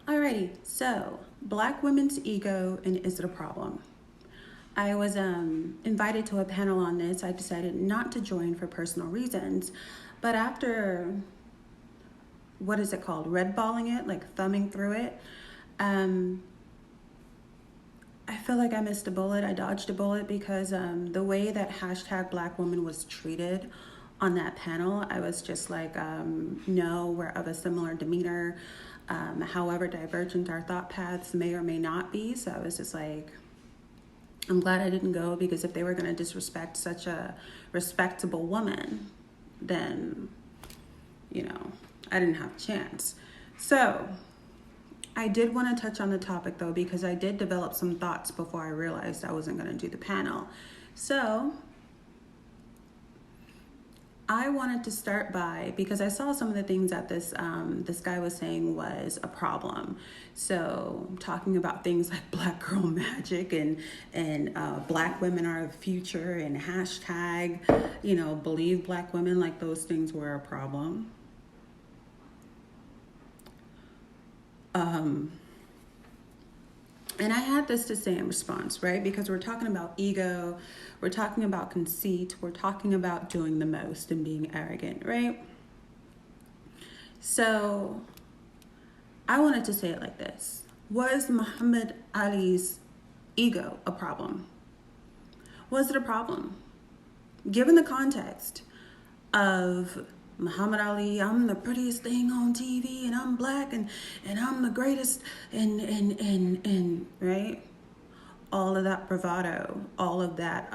Alrighty, so Black women's ego and is it a problem? I was invited to a panel on this. I decided not to join for personal reasons, but after what is it called? Red balling it, like thumbing through it. Um, I feel like I missed a bullet. I dodged a bullet because the way that hashtag Black woman was treated on that panel, I was just like, no, we're of a similar demeanor. However divergent our thought paths may or may not be. So I was just like, I'm glad I didn't go, because if they were going to disrespect such a respectable woman, then, I didn't have a chance. So I did want to touch on the topic though, because I did develop some thoughts before I realized I wasn't going to do the panel. So I wanted to start by, because I saw some of the things that this guy was saying was a problem. So talking about things like black girl magic and black women are the future and hashtag, believe black women, like those things were a problem. And I had this to say in response, right? Because we're talking about ego, we're talking about conceit, we're talking about doing the most and being arrogant, right? So I wanted to say it like this. Was Muhammad Ali's ego a problem? Was it a problem? Given the context of Muhammad Ali, I'm the prettiest thing on TV and I'm black and I'm the greatest and right? All of that bravado, all of that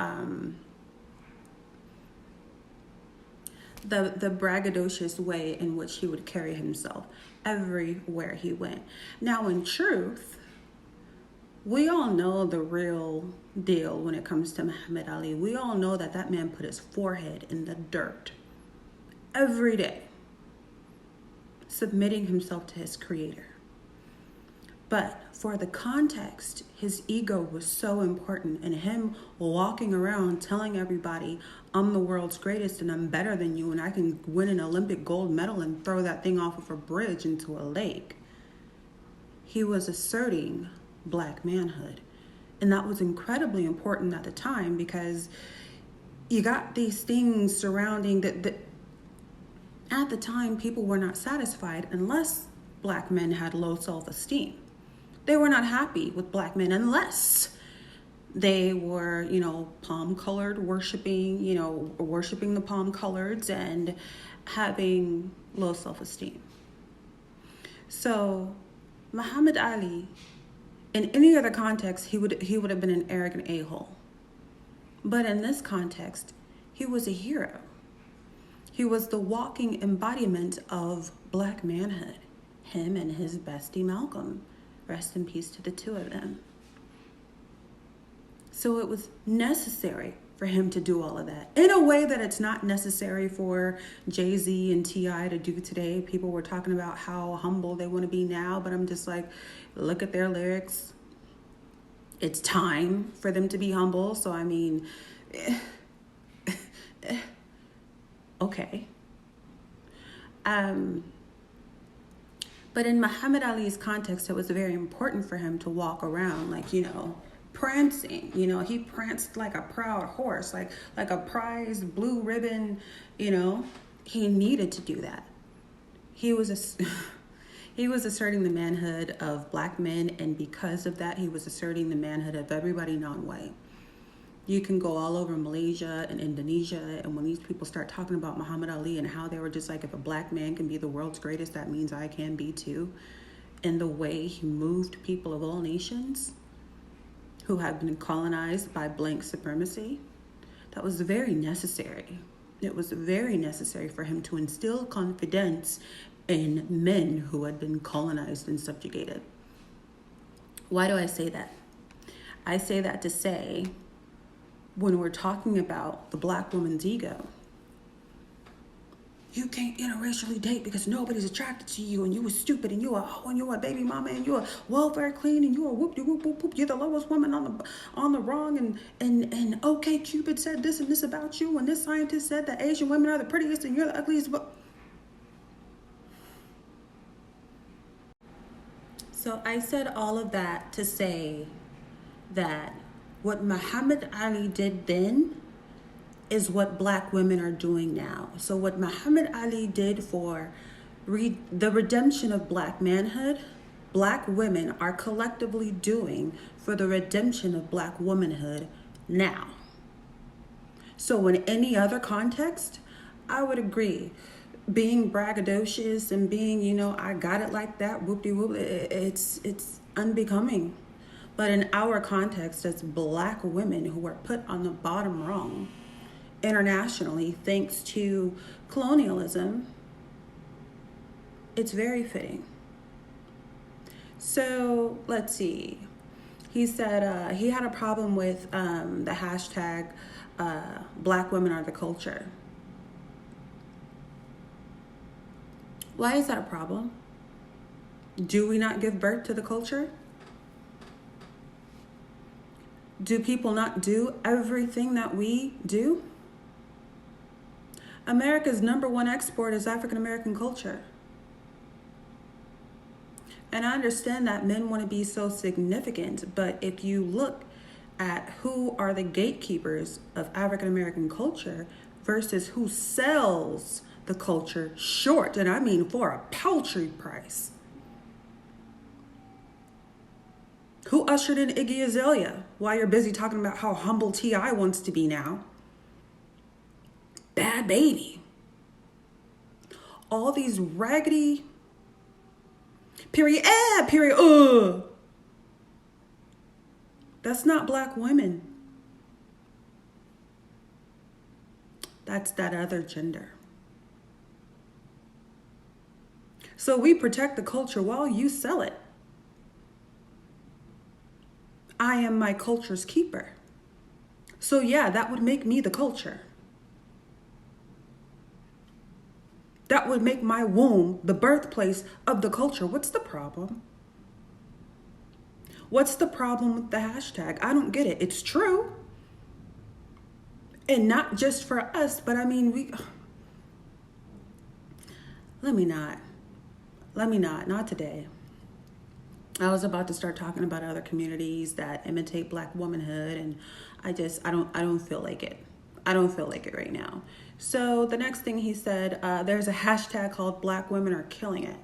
the braggadocious way in which he would carry himself everywhere he went. Now in truth, we all know the real deal when it comes to Muhammad Ali. We all know that that man put his forehead in the dirt every day, submitting himself to his creator. But for the context, his ego was so important, and him walking around telling everybody, I'm the world's greatest and I'm better than you and I can win an Olympic gold medal and throw that thing off of a bridge into a lake. He was asserting black manhood. And that was incredibly important at the time, because you got these things surrounding that at the time, people were not satisfied unless black men had low self-esteem. They were not happy with black men unless they were, palm colored, worshiping the palm coloreds and having low self-esteem. So Muhammad Ali, in any other context, he would have been an arrogant a-hole. But in this context, he was a hero. He was the walking embodiment of black manhood. Him and his bestie Malcolm. Rest in peace to the two of them. So it was necessary for him to do all of that in a way that it's not necessary for Jay-Z and T.I. to do today. People were talking about how humble they want to be now, but I'm just like, look at their lyrics. It's time for them to be humble. So I mean, okay. But in Muhammad Ali's context, it was very important for him to walk around like, prancing. He pranced like a proud horse, like a prize blue ribbon. He needed to do that. He was he was asserting the manhood of black men, and because of that, he was asserting the manhood of everybody non-white. You can go all over Malaysia and Indonesia, and when these people start talking about Muhammad Ali and how they were just like, if a black man can be the world's greatest, that means I can be too. And the way he moved people of all nations who have been colonized by blank supremacy, that was very necessary. It was very necessary for him to instill confidence in men who had been colonized and subjugated. Why do I say that? I say that to say, when we're talking about the black woman's ego, you can't interracially date because nobody's attracted to you, and you were stupid, and you are and you are a baby mama, and you are welfare queen, and you are whoop de whoop whoop whoop. You're the lowest woman on the wrong, and okay, Cupid said this and this about you, and this scientist said that Asian women are the prettiest and you're the ugliest. So I said all of that to say that what Muhammad Ali did then is what black women are doing now. So what Muhammad Ali did for the redemption of black manhood, black women are collectively doing for the redemption of black womanhood now. So in any other context, I would agree. Being braggadocious and being, I got it like that, whoop-de-whoop, it's unbecoming. But in our context as black women who are put on the bottom rung internationally thanks to colonialism, it's very fitting. So let's see. He said he had a problem with the hashtag Black women are the culture. Why is that a problem? Do we not give birth to the culture? Do people not do everything that we do? America's #1 export is African American culture. And I understand that men want to be so significant, but if you look at who are the gatekeepers of African American culture versus who sells the culture short, and I mean for a paltry price. Who ushered in Iggy Azalea while you're busy talking about how humble T.I. wants to be now? Bad Baby. All these raggedy period, that's not black women. That's that other gender. So we protect the culture while you sell it. I am my culture's keeper. So yeah, that would make me the culture. That would make my womb the birthplace of the culture. What's the problem? What's the problem with the hashtag? I don't get it. It's true. And not just for us, but I mean, let me not today. I was about to start talking about other communities that imitate black womanhood, and I don't feel like it. I don't feel like it right now. So the next thing he said, there's a hashtag called Black Women Are Killing It.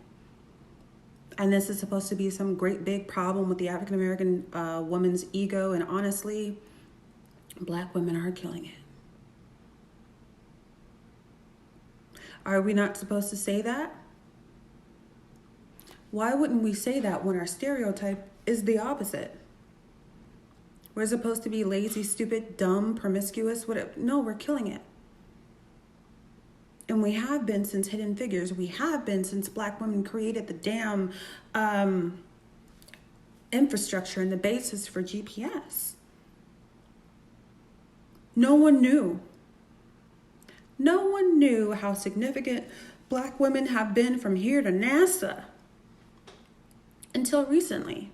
And this is supposed to be some great big problem with the African American woman's ego. And honestly, black women are killing it. Are we not supposed to say that? Why wouldn't we say that when our stereotype is the opposite? We're supposed to be lazy, stupid, dumb, promiscuous, whatever. No, we're killing it. And we have been since Hidden Figures. We have been since black women created the damn infrastructure and the basis for GPS. No one knew. No one knew how significant black women have been from here to NASA until recently.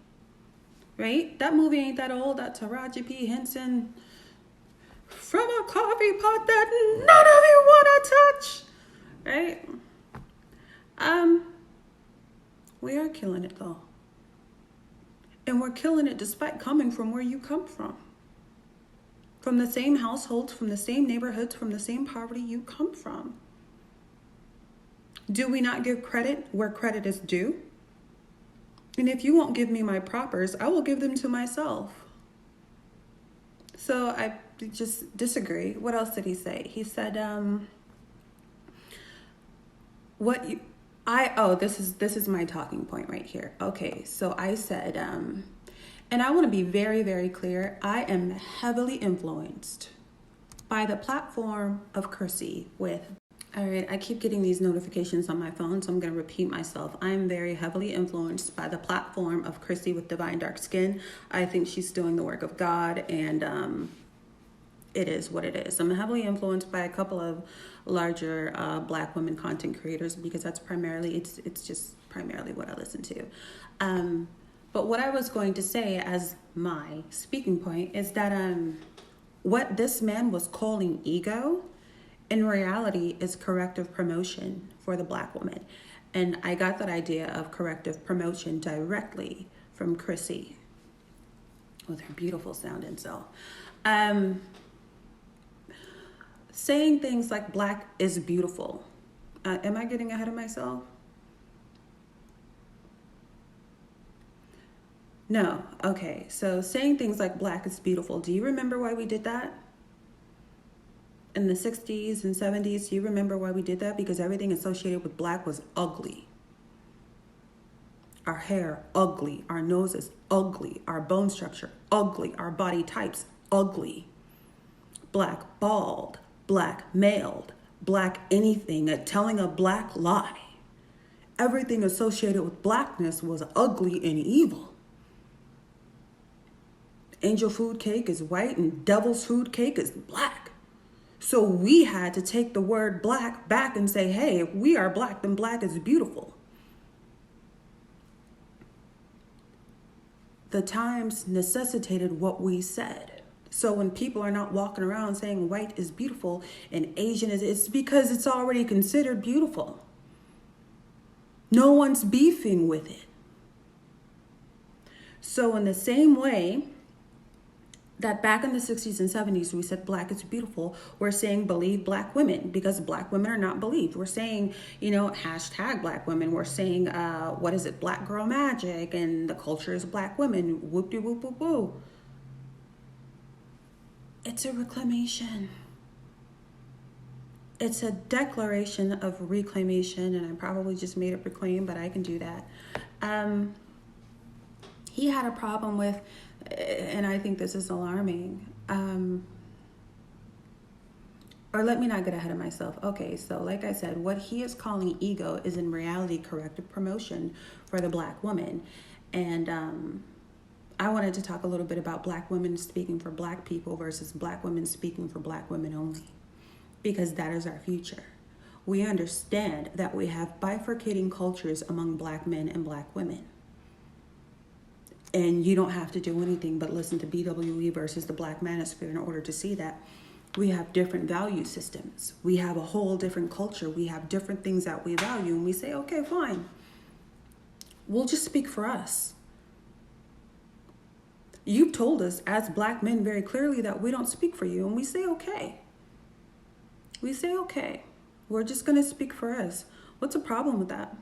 Right? That movie ain't that old. That Taraji P. Henson, from a coffee pot that none of you want to touch. Right? We are killing it though. And we're killing it despite coming from where you come from. From the same households, from the same neighborhoods, from the same poverty you come from. Do we not give credit where credit is due? And if you won't give me my propers, I will give them to myself. So I just disagree. What else did he say? He said, this is my talking point right here. Okay, so I said, and I want to be very, very clear. I am heavily influenced by the platform of Chrissy with. All right, I keep getting these notifications on my phone, so I'm going to repeat myself. I'm very heavily influenced by the platform of Chrissy with Divine Dark Skin. I think she's doing the work of God, and it is what it is. I'm heavily influenced by a couple of larger black women content creators because that's primarily, it's just primarily what I listen to. But what I was going to say as my speaking point is that what this man was calling ego, in reality, is corrective promotion for the black woman. And I got that idea of corrective promotion directly from Chrissy with her beautiful sound and self. Saying things like black is beautiful. Am I getting ahead of myself? No. Okay. So saying things like black is beautiful. Do you remember why we did that? In the 60s and 70s, do you remember why we did that? Because everything associated with black was ugly. Our hair, ugly. Our noses, ugly. Our bone structure, ugly. Our body types, ugly. Black bald, black mailed, black anything, telling a black lie. Everything associated with blackness was ugly and evil. Angel food cake is white and devil's food cake is black. So we had to take the word black back and say, hey, if we are black, then black is beautiful. The times necessitated what we said. So when people are not walking around saying white is beautiful and Asian is, it's because it's already considered beautiful. No one's beefing with it. So in the same way that back in the 60s and 70s, we said black is beautiful, we're saying believe black women because black women are not believed. We're saying, hashtag black women. We're saying, black girl magic and the culture is black women. Whoop-de-whoop-whoop-woo. It's a reclamation. It's a declaration of reclamation, and I probably just made it reclaim, but I can do that. He had a problem with, and I think this is alarming, or let me not get ahead of myself. Okay, so like I said, what he is calling ego is in reality corrective promotion for the black woman. And I wanted to talk a little bit about black women speaking for black people versus black women speaking for black women only, because that is our future. We understand that we have bifurcating cultures among black men and black women. And you don't have to do anything but listen to BWE versus the Black Manosphere in order to see that. We have different value systems. We have a whole different culture. We have different things that we value. And we say, okay, fine. We'll just speak for us. You've told us as black men very clearly that we don't speak for you. And we say, okay. We say, okay. We're just going to speak for us. What's the problem with that?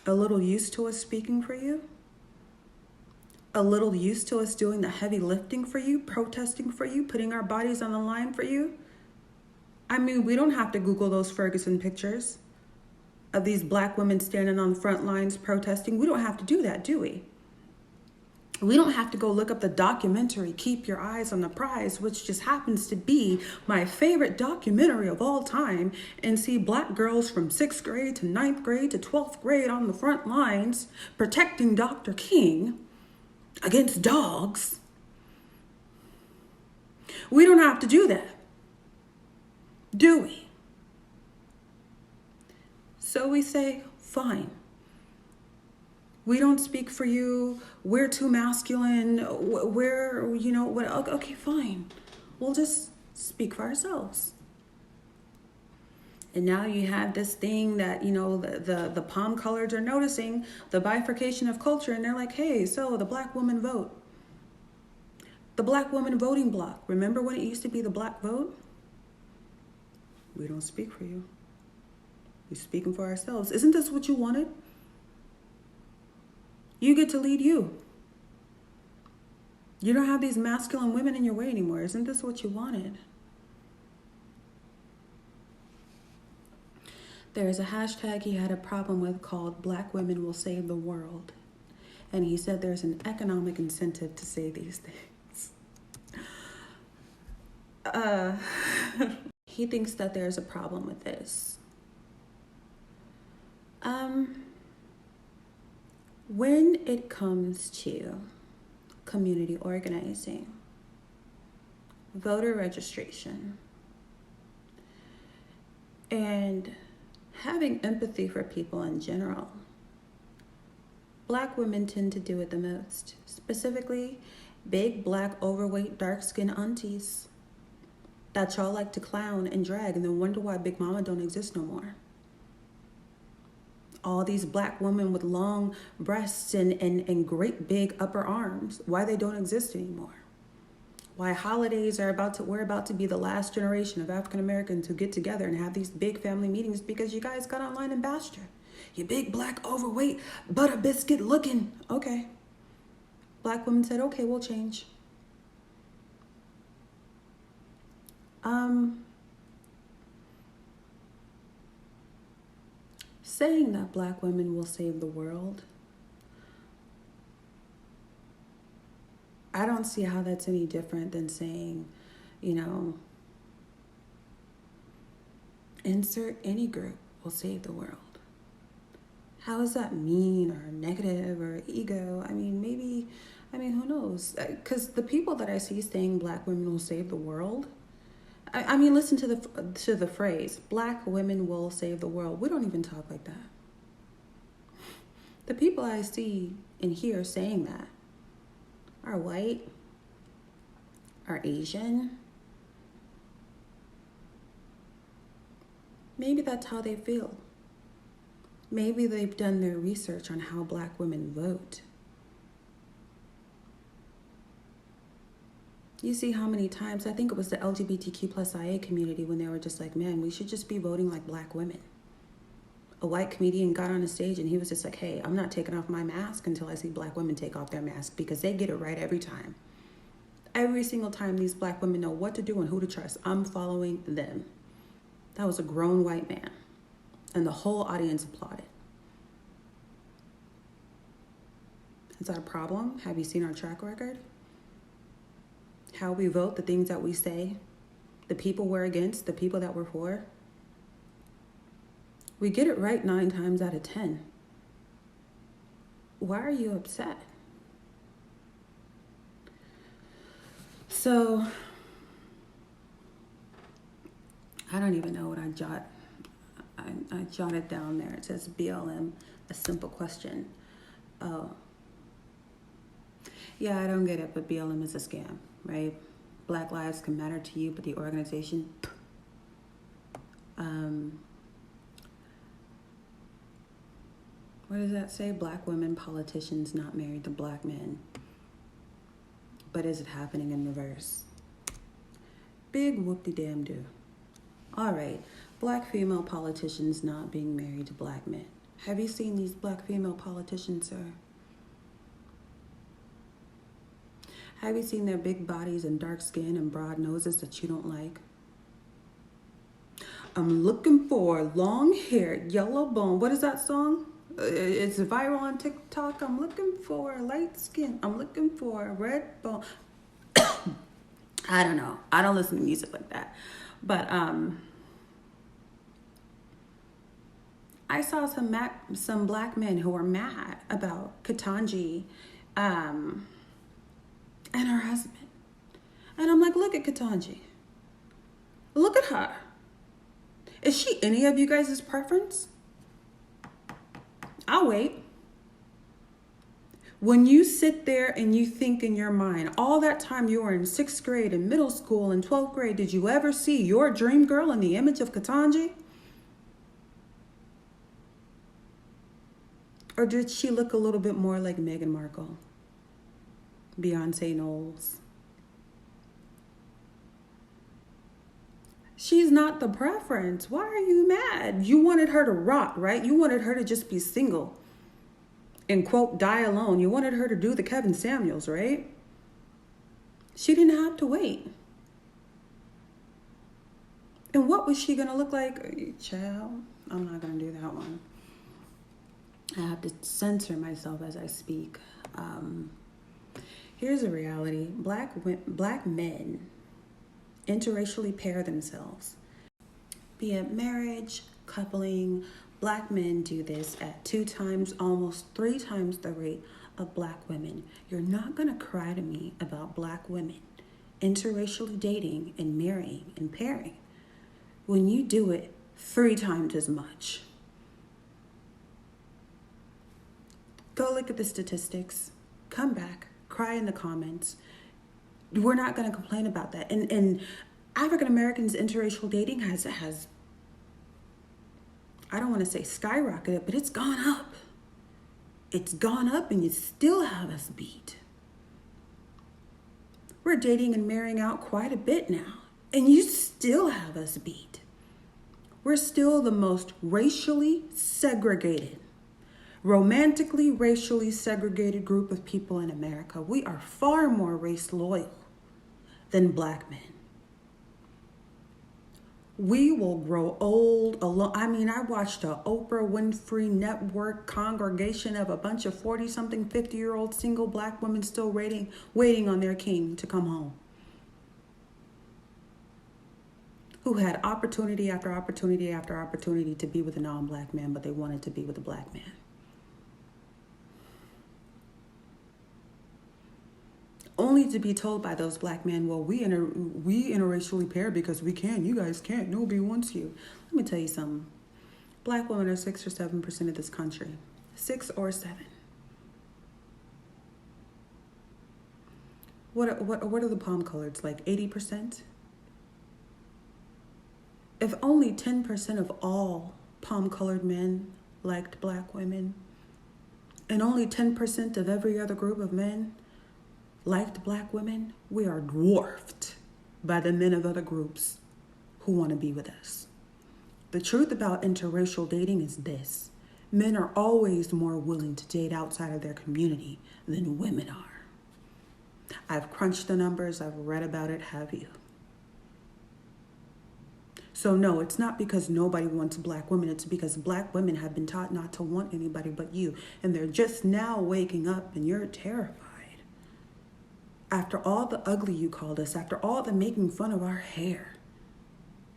A little used to us speaking for you? A little used to us doing the heavy lifting for you, protesting for you, putting our bodies on the line for you? I mean, we don't have to Google those Ferguson pictures of these black women standing on the front lines protesting. We don't have to do that, do we? We don't have to go look up the documentary, Keep Your Eyes on the Prize, which just happens to be my favorite documentary of all time, and see black girls from 6th grade to 9th grade to 12th grade on the front lines protecting Dr. King against dogs. We don't have to do that, do we? So we say, fine. We don't speak for you. We're too masculine. We're, okay, fine. We'll just speak for ourselves. And now you have this thing that, the palm colors are noticing, the bifurcation of culture. And they're like, hey, so the black woman vote. The black woman voting block. Remember when it used to be the black vote? We don't speak for you. We're speaking for ourselves. Isn't this what you wanted? You get to lead you. You don't have these masculine women in your way anymore. Isn't this what you wanted? There's a hashtag he had a problem with called Black Women Will Save the World. And he said there's an economic incentive to say these things. He thinks that there's a problem with this. When it comes to community organizing, voter registration, and having empathy for people in general, black women tend to do it the most. Specifically, big, black, overweight, dark-skinned aunties. that y'all like to clown and drag and then wonder why Big Mama don't exist no more. All these black women with long breasts and great big upper arms, why they don't exist anymore. Why holidays we're about to be the last generation of African Americans who get together and have these big family meetings because you guys got online and bashed her. You big black overweight butter biscuit looking. Okay. Black women said, okay, we'll change. Saying that black women will save the world, I don't see how that's any different than saying, insert any group will save the world. How is that mean or negative or ego? Who knows? Because the people that I see saying black women will save the world, listen to the phrase, black women will save the world. We don't even talk like that. The people I see and hear saying that are white, are Asian. Maybe that's how they feel. Maybe they've done their research on how black women vote. You see how many times, I think it was the LGBTQ plus IA community when they were just like, man, we should just be voting like black women. A white comedian got on a stage and he was just like, hey, I'm not taking off my mask until I see black women take off their mask because they get it right every time. Every single time these black women know what to do and who to trust, I'm following them. That was a grown white man. And the whole audience applauded. Is that a problem? Have you seen our track record? How we vote, the things that we say, the people we're against, the people that we're for. We get it right 9 times out of 10. Why are you upset? So, I don't even know what I jotted down there. It says BLM, a simple question. Oh. Yeah, I don't get it, but BLM is a scam, right? Black lives can matter to you, but the organization, what does that say? Black women politicians not married to black men. But is it happening in reverse? Big whoop-de-damn-do. All right, black female politicians not being married to black men. Have you seen these black female politicians, sir? Have you seen their big bodies and dark skin and broad noses that you don't like? I'm looking for long-haired, yellow bone. What is that song? It's viral on TikTok. I'm looking for light skin. I'm looking for red bone. I don't know. I don't listen to music like that. But I saw some black men who were mad about Ketanji and her husband. And I'm like, look at Ketanji. Look at her. Is she any of you guys' preference? I'll wait. When you sit there and you think in your mind, all that time you were in 6th grade and middle school and 12th grade, did you ever see your dream girl in the image of Ketanji? Or did she look a little bit more like Meghan Markle? Beyonce Knowles? She's not the preference. Why are you mad? You wanted her to rot, right? You wanted her to just be single and, quote, die alone. You wanted her to do the Kevin Samuels, right? She didn't have to wait. And what was she going to look like? Child, I'm not going to do that one. I have to censor myself as I speak. Here's a reality. Black men interracially pair themselves. Be it marriage, coupling, black men do this at 2 times, almost 3 times the rate of black women. You're not gonna cry to me about black women interracially dating and marrying and pairing when you do it 3 times as much. Go look at the statistics, come back, cry in the comments. We're not going to complain about that. And African Americans interracial dating has I don't want to say skyrocketed, but it's gone up. It's gone up, and you still have us beat. We're dating and marrying out quite a bit now, and you still have us beat. We're still the most racially segregated, romantically racially segregated group of people in America. We are far more race loyal than Black men. We will grow old alone. I mean, I watched a Oprah Winfrey Network congregation of a bunch of 40-something, 50-year-old single Black women still waiting on their king to come home, who had opportunity after opportunity after opportunity to be with a non-Black man, but they wanted to be with a Black man. Only to be told by those Black men, well, we interracially pair because we can. You guys can't. Nobody wants you. Let me tell you something. Black women are 6 or 7% of this country. 6 or 7. What are the palm coloreds, like 80%? If only 10% of all palm-colored men liked Black women, and only 10% of every other group of men liked Black women, we are dwarfed by the men of other groups who want to be with us. The truth about interracial dating is this: men are always more willing to date outside of their community than women are. I've crunched the numbers, I've read about it, have you? So no, it's not because nobody wants Black women, it's because Black women have been taught not to want anybody but you, and they're just now waking up, and you're terrified. After all the ugly you called us, after all the making fun of our hair,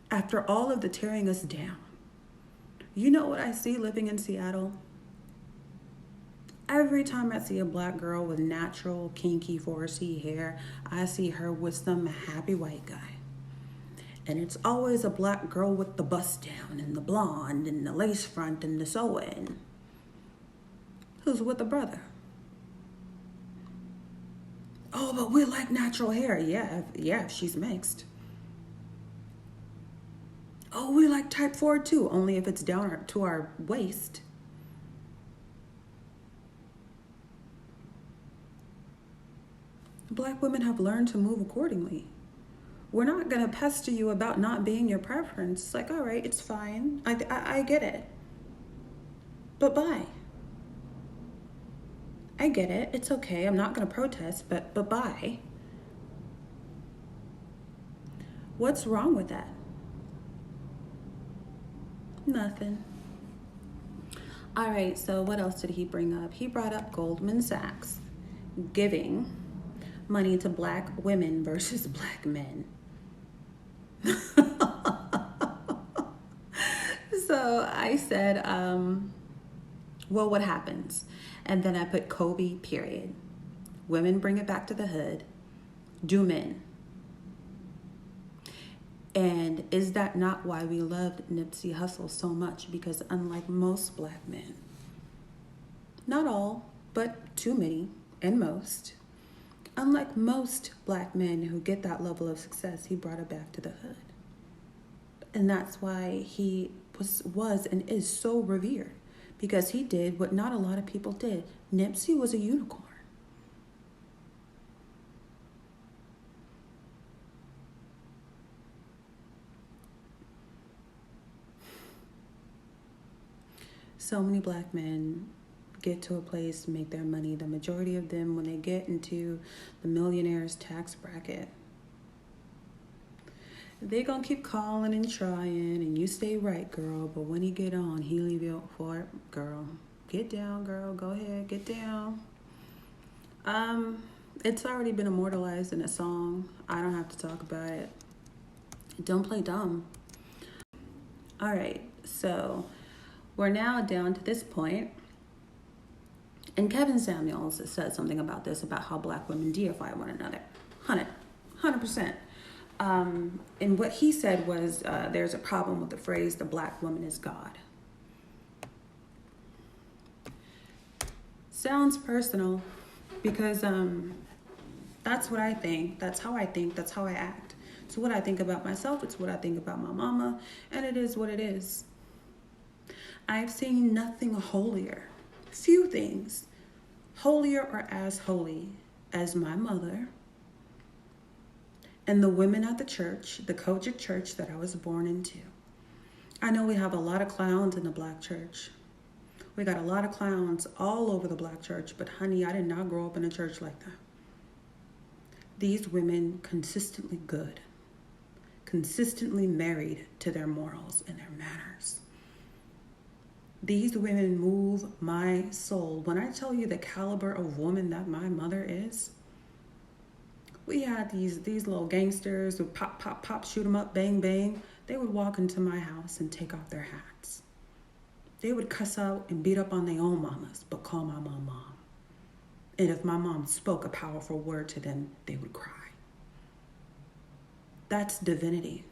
after all of the tearing us down, you know what I see living in Seattle? Every time I see a Black girl with natural, kinky, 4C hair, I see her with some happy white guy. And it's always a Black girl with the bust down and the blonde and the lace front and the sewing, who's with a brother. Oh, but we like natural hair. Yeah, if she's mixed. Oh, we like type 4 too, only if it's down to our waist. Black women have learned to move accordingly. We're not going to pester you about not being your preference. It's like, all right, it's fine. I get it. But bye. I get it. It's okay. I'm not going to protest, but bye. What's wrong with that? Nothing. All right, so what else did he bring up? He brought up Goldman Sachs giving money to Black women versus Black men. So I said, well, what happens? And then I put Kobe, period. Women bring it back to the hood. Do men. And is that not why we loved Nipsey Hussle so much? Because unlike most Black men, not all, but too many, and most, unlike most Black men who get that level of success, he brought it back to the hood. And that's why he was and is so revered. Because he did what not a lot of people did. Nipsey was a unicorn. So many Black men get to a place to make their money. The majority of them, when they get into the millionaire's tax bracket, they gonna keep calling and trying, and you stay right, girl. But when he get on, he leave you for it, girl. Get down, girl. Go ahead, get down. It's already been immortalized in a song. I don't have to talk about it. Don't play dumb. All right, so we're now down to this point, and Kevin Samuels said something about this, about how Black women deify one another. 100%. And what he said was there's a problem with the phrase, the Black woman is God. Sounds personal because that's what I think. That's how I think. That's how I act. It's what I think about myself. It's what I think about my mama. And it is what it is. I've seen nothing holier. Few things holier or as holy as my mother and the women at the church, the Kojic church that I was born into. I know we have a lot of clowns in the black church. We got a lot of clowns all over the black church, but honey, I did not grow up in a church like that. These women consistently good, consistently married to their morals and their manners. These women move my soul. When I tell you the caliber of woman that my mother is, we had these little gangsters who pop, pop, pop, shoot them up, bang, bang. They would walk into my house and take off their hats. They would cuss out and beat up on their own mamas, but call my mom mom. And if my mom spoke a powerful word to them, they would cry. That's divinity.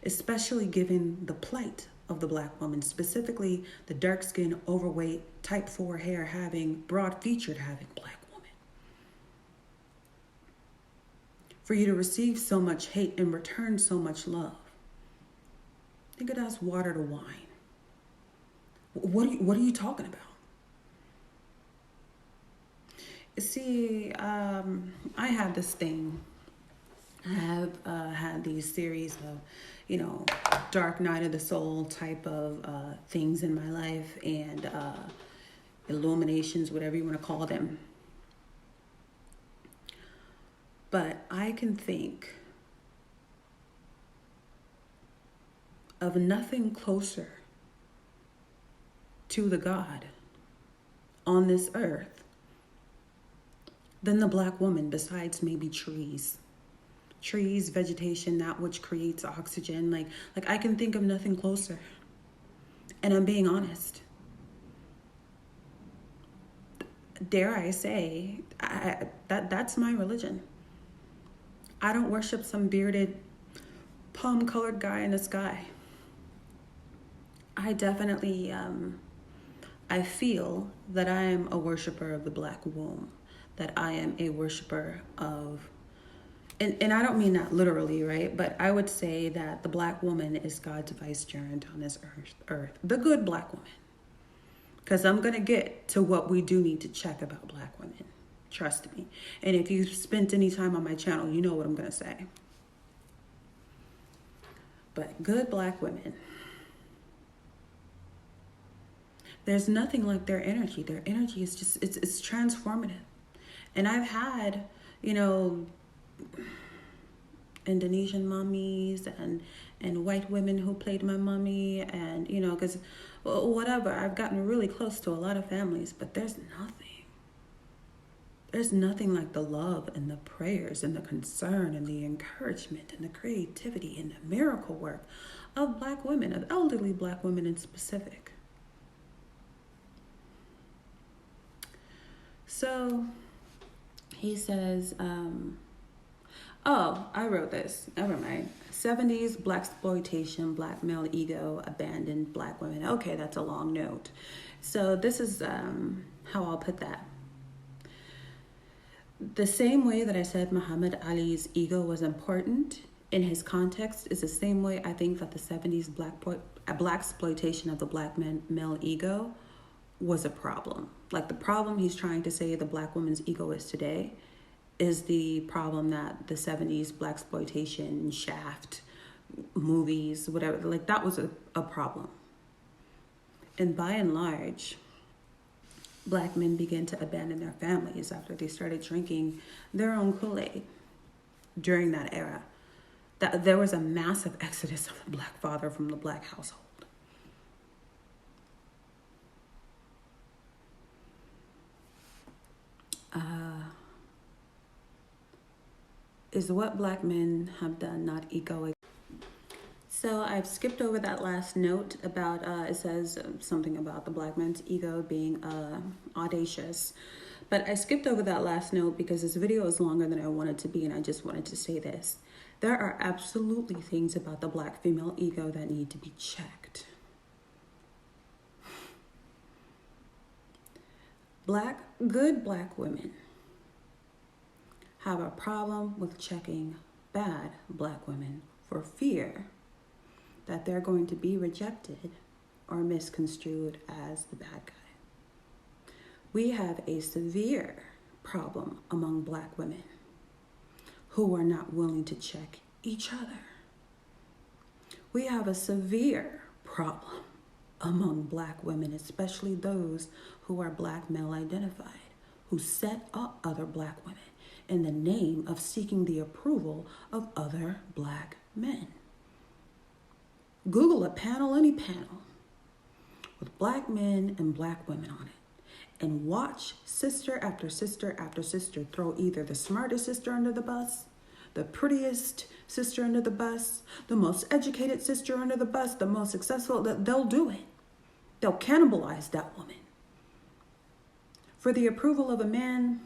Especially given the plight of the black woman, specifically the dark-skinned, overweight, type 4 hair having, broad-featured having black woman. For you to receive so much hate and return so much love, think of that's water to wine. What are you talking about? See, I have this thing. I have had these series of, dark night of the soul type of things in my life and illuminations, whatever you want to call them. But I can think of nothing closer to the God on this earth than the black woman, besides maybe trees, vegetation, that which creates oxygen. Like I can think of nothing closer. And I'm being honest. Dare I say, that's my religion. I don't worship some bearded, palm-colored guy in the sky. I definitely, I feel that I am a worshiper of the black womb, that I am a worshiper of, and I don't mean that literally, right? But I would say that the black woman is God's vicegerent on this earth, the good black woman. Because I'm going to get to what we do need to check about black women. Trust me. And if you've spent any time on my channel, you know what I'm going to say. But good black women, there's nothing like their energy. Their energy is just, it's transformative. And I've had, Indonesian mummies and white women who played my mummy and, because whatever, I've gotten really close to a lot of families, but there's nothing like the love and the prayers and the concern and the encouragement and the creativity and the miracle work of black women, of elderly black women in specific. So he says, I wrote this. Never mind. 70s, black exploitation, black male ego, abandoned black women. Okay, that's a long note. So this is how I'll put that. The same way that I said Muhammad Ali's ego was important in his context is the same way I think that the 70s black exploitation of the black male ego was a problem. Like the problem he's trying to say the black woman's ego is today is the problem that the 70s black exploitation, Shaft, movies, whatever, like that was a problem. And by and large, black men began to abandon their families after they started drinking their own Kool-Aid during that era. That there was a massive exodus of the black father from the black household. Is what black men have done not egoic. So I've skipped over that last note about, it says something about the black man's ego being audacious. But I skipped over that last note because this video is longer than I wanted to be, and I just wanted to say this. There are absolutely things about the black female ego that need to be checked. Good black women have a problem with checking bad black women for fear that they're going to be rejected or misconstrued as the bad guy. We have a severe problem among black women who are not willing to check each other. We have a severe problem among black women, especially those who are black male identified, who set up other black women in the name of seeking the approval of other black men. Google a panel, any panel, with black men and black women on it, and watch sister after sister after sister throw either the smartest sister under the bus, the prettiest sister under the bus, the most educated sister under the bus, the most successful. They'll do it. They'll cannibalize that woman for the approval of a man.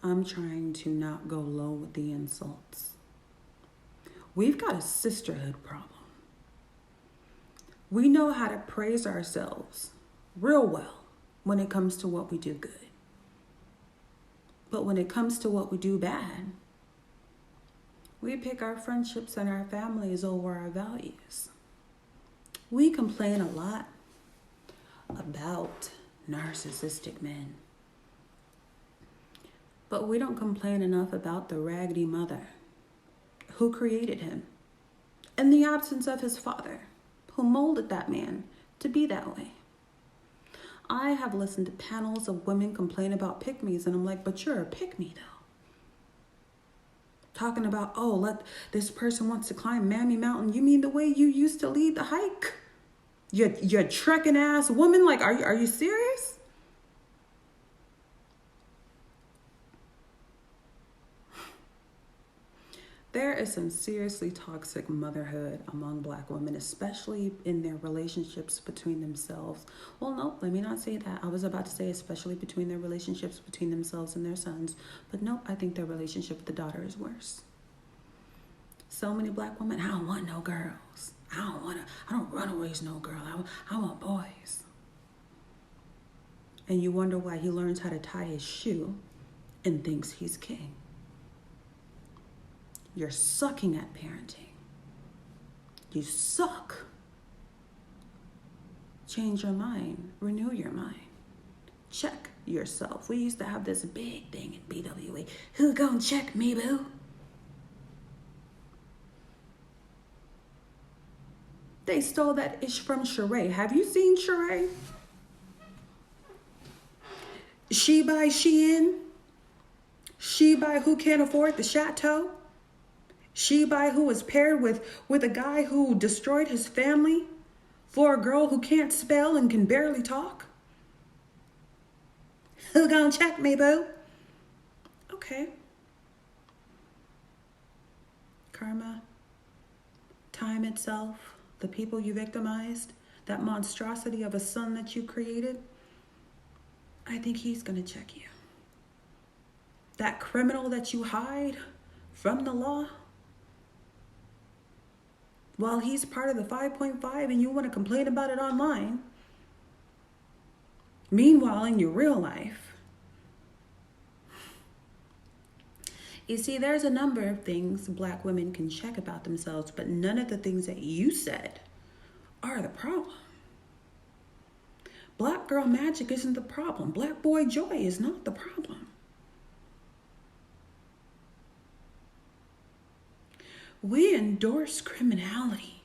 I'm trying to not go low with the insults. We've got a sisterhood problem. We know how to praise ourselves real well when it comes to what we do good. But when it comes to what we do bad, we pick our friendships and our families over our values. We complain a lot about narcissistic men, but we don't complain enough about the raggedy mother who created him in the absence of his father, who molded that man to be that way. I have listened to panels of women complain about pick-me's, and I'm like, but you're a pick-me though. Talking about, this person wants to climb Mammy Mountain. You mean the way you used to lead the hike? You're trekking ass woman. Like, are you serious? There is some seriously toxic motherhood among black women, especially in their relationships between themselves. Well, no, let me not say that. I was about to say especially between their relationships between themselves and their sons. But no, I think their relationship with the daughter is worse. So many black women, I don't want no girls. I don't run away no girl. I want boys. And you wonder why he learns how to tie his shoe and thinks he's king. You're sucking at parenting. You suck. Change your mind. Renew your mind. Check yourself. We used to have this big thing in BWA. Who gonna check me, boo? They stole that ish from Sheree. Have you seen Sheree? She by Shein. She by who can't afford the chateau. She by who was paired with a guy who destroyed his family for a girl who can't spell and can barely talk. Who gonna check me, boo? Okay. Karma, time itself, the people you victimized, that monstrosity of a son that you created, I think he's gonna check you. That criminal that you hide from the law, while he's part of the 5.5 and you want to complain about it online, meanwhile in your real life, you see, there's a number of things black women can check about themselves, but none of the things that you said are the problem. Black girl magic isn't the problem. Black boy joy is not the problem. We endorse criminality.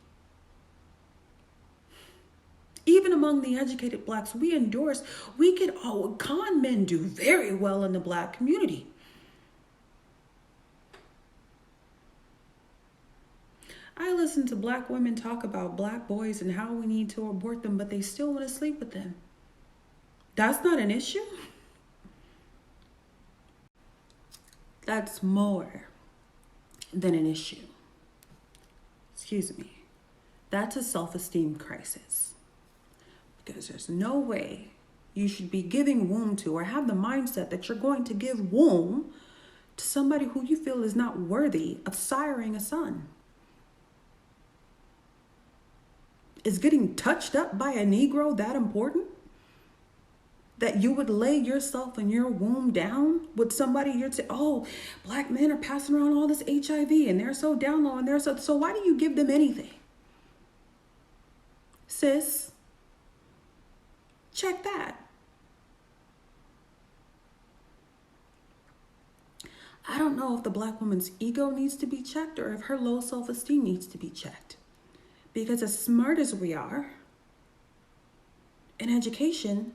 Even among the educated blacks, con men do very well in the black community. I listen to black women talk about black boys and how we need to abort them, but they still want to sleep with them. That's not an issue. That's more than an issue. Excuse me. That's a self-esteem crisis. Because there's no way you should be giving womb to or have the mindset that you're going to give womb to somebody who you feel is not worthy of siring a son. Is getting touched up by a Negro that important? That you would lay yourself and your womb down with somebody you're oh, black men are passing around all this HIV and they're so down low and they're so why do you give them anything? Sis, check that. I don't know if the black woman's ego needs to be checked or if her low self-esteem needs to be checked. Because as smart as we are in education,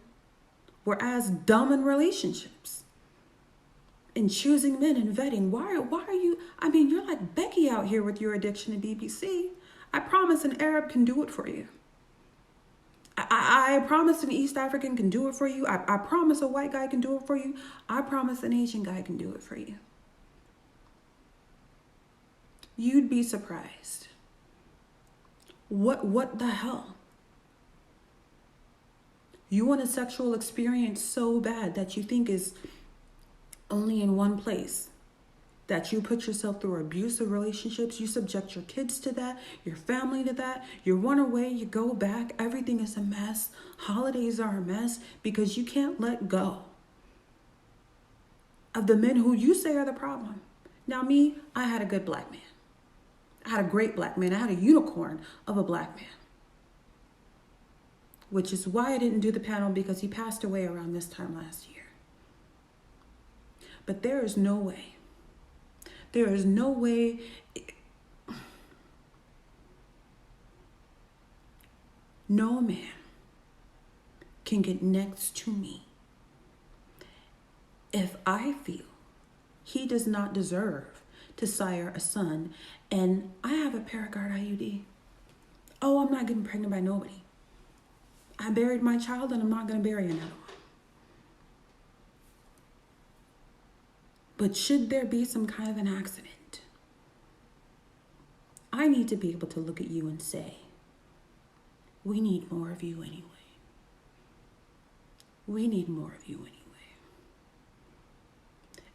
we're as dumb in relationships, in choosing men and vetting. Why are you, I mean, you're like Becky out here with your addiction to BBC. I promise an Arab can do it for you. I promise an East African can do it for you. I promise a white guy can do it for you. I promise an Asian guy can do it for you. You'd be surprised. What the hell? You want a sexual experience so bad that you think is only in one place, that you put yourself through abusive relationships, you subject your kids to that, your family to that, you run away, you go back, everything is a mess, holidays are a mess because you can't let go of the men who you say are the problem. Now me, I had a good black man. I had a great black man. I had a unicorn of a black man. Which is why I didn't do the panel, because he passed away around this time last year. But there is no way. There is no way. No man can get next to me if I feel he does not deserve to sire a son and I have a Paragard IUD. Oh, I'm not getting pregnant by nobody. I buried my child and I'm not going to bury another one. But should there be some kind of an accident, I need to be able to look at you and say, we need more of you anyway. We need more of you anyway.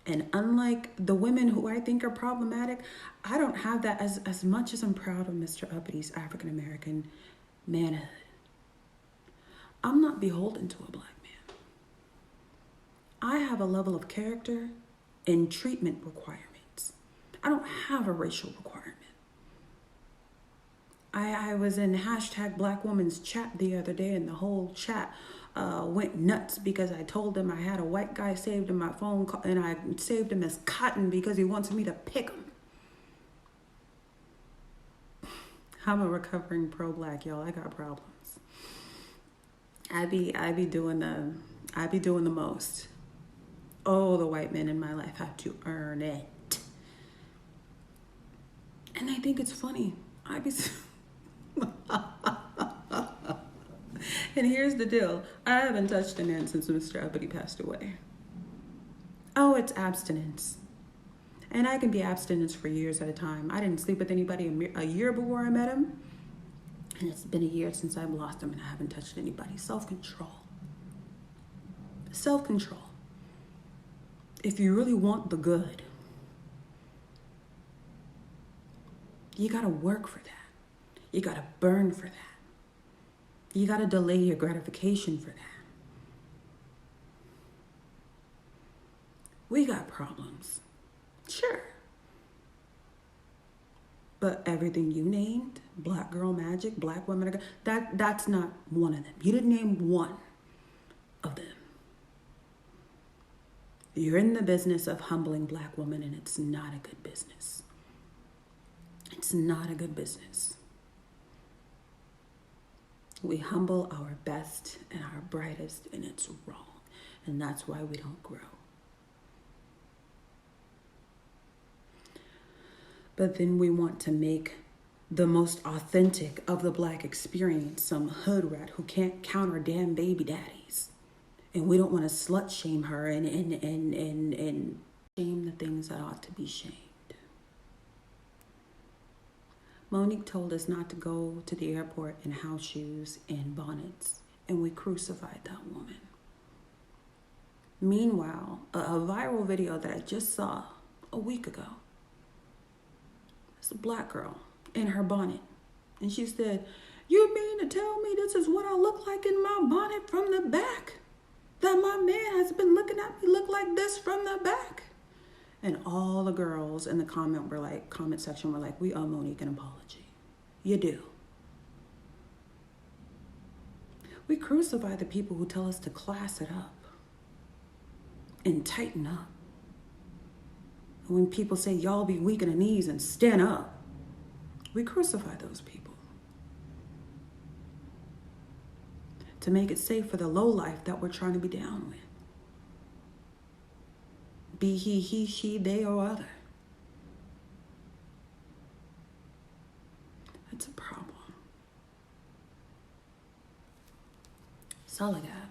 And unlike the women who I think are problematic, I don't have that as much as I'm proud of Mr. Uppity African-American manhood. I'm not beholden to a black man. I have a level of character and treatment requirements. I don't have a racial requirement. I was in #BlackWoman's chat the other day, and the whole chat went nuts because I told them I had a white guy saved in my phone call, and I saved him as Cotton because he wants me to pick him. I'm a recovering pro-black, y'all. I got problems. I be doing the most. Oh, the white men in my life have to earn it. And I think it's funny. And here's the deal. I haven't touched a man since Mr. Uppity passed away. Oh, it's abstinence. And I can be abstinence for years at a time. I didn't sleep with anybody a year before I met him. And it's been a year since I've lost him and I haven't touched anybody. Self-control. Self-control. If you really want the good, you gotta work for that. You gotta burn for that. You gotta delay your gratification for that. We got problems. Sure. But everything you named, black girl magic, black women, that's not one of them. You didn't name one of them. You're in the business of humbling black women, and it's not a good business. It's not a good business. We humble our best and our brightest, and it's wrong. And that's why we don't grow. But then we want to make the most authentic of the black experience some hood rat who can't count her damn baby daddies. And we don't want to slut shame her and shame the things that ought to be shamed. Monique told us not to go to the airport in house shoes and bonnets, and we crucified that woman. Meanwhile, a viral video that I just saw a week ago, it's a black girl in her bonnet, and she said, "You mean to tell me this is what I look like in my bonnet from the back?" that my man has been looking at me look like this from the back. And all the girls in the comment section were like, we owe Monique an apology. You do. We crucify the people who tell us to class it up and tighten up. And when people say, y'all be weak in the knees and stand up, we crucify those people to make it safe for the low life that we're trying to be down with. Be he, she, they, or other. That's a problem. That's all I got.